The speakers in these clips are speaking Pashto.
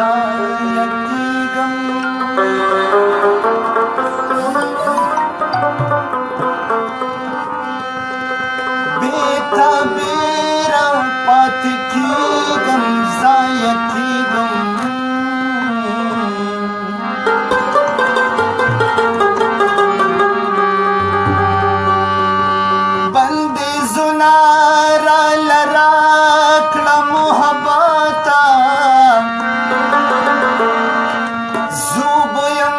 ضایع کېږم بې تعبیره پاتې کېږم ضایع کېږم بندیزونه راله راکړه محبته زوبه یم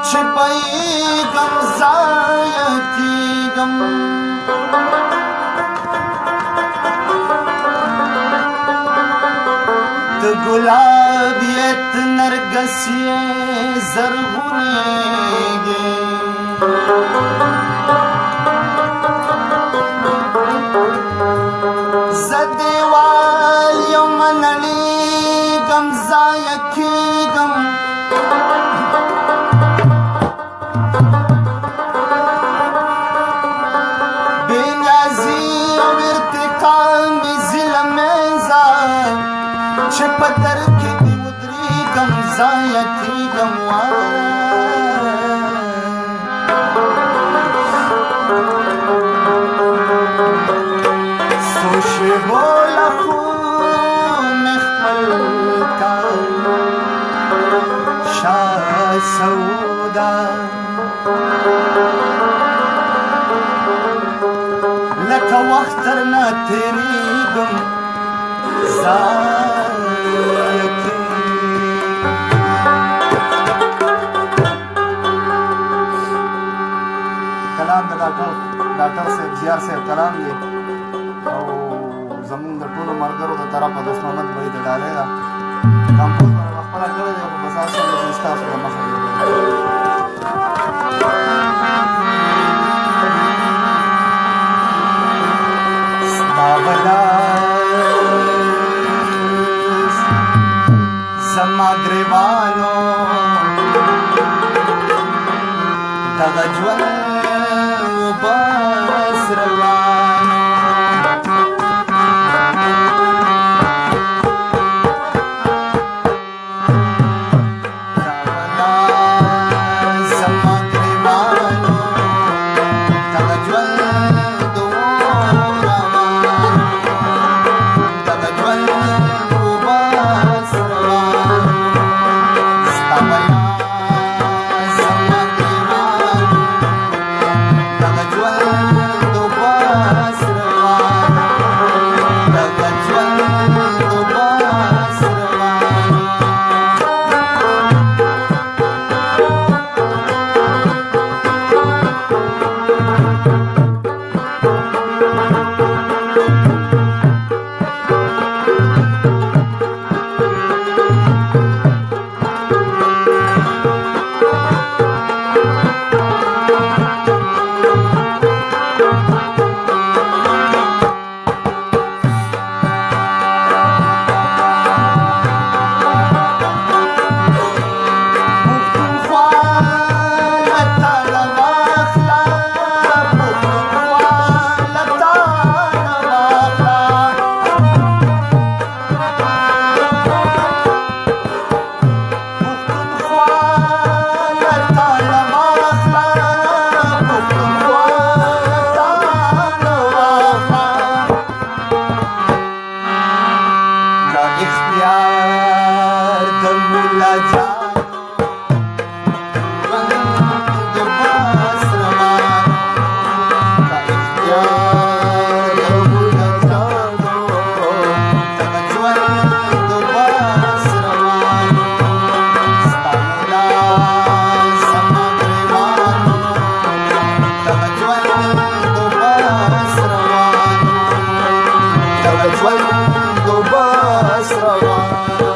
چې بیږم ضایع کېږم د ګلاب یې ته نرګس یې زرغونېږې زه دیوال یم نړېږم ضایع کېږم بې نیازي او ارتقا مې ځي له منځه چې په در کې دې ودرېږم ضایع کېږم څو شېبو له خو مې خپل کار شاه سودا لکه وخت درنه تېرېږم ضایع کلام د ډاکټر صاحب زیار صاحب کلام دی او زمونږ د ټولو ملګرو د طرفه دوست محمد بهي ته ډالۍ ده کمپوز به مې خپله کړی دی خو بس هسې دی چې ستاسو د مخه ستا بلاس زما ګریوانو دغه ژوند بس روانو زما ګریوانو دغه ژوند روانو دغه ژوند بس روانو ستا بیان زما ګریوانو دغه ژوند بس روانو دغه ژوند بس روانو اختیار د مولا جانو ژوند بس روانو دا اختیار د مولا جانو دغه ژوند بس روانو ستا مولا زما ګریوانو دغه ژوند بس روانو دغه ژوند بس روانو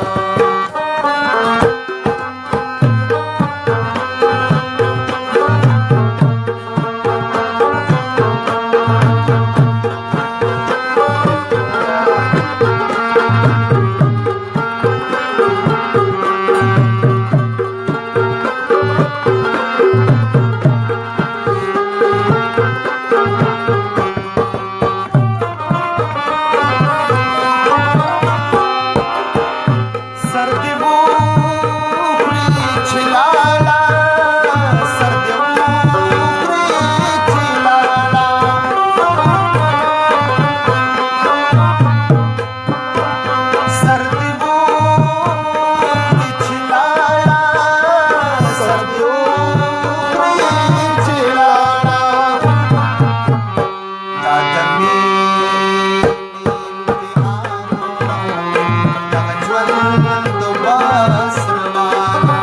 بس روانو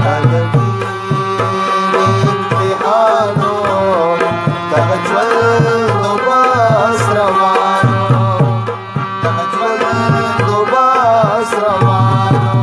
دغه امتحانو دغه ژوند بس روانو دغه ژوند بس روانو